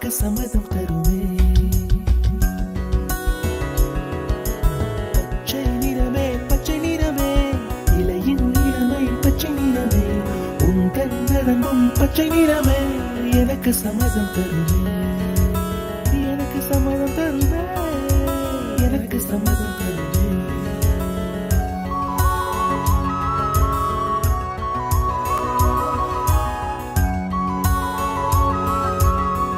எனக்கு சம்மதம் தருமே. பச்சை நிறமே பச்சை நிறமே, இலையின் நிறமை பச்சை நிறமே, உந்தன் நரம்பும் பச்சை நிறமே, எனக்கு சம்மதம் தருமே, எனக்கு சம்மதம் தருமே, எனக்கு சம்மதம் தருமே.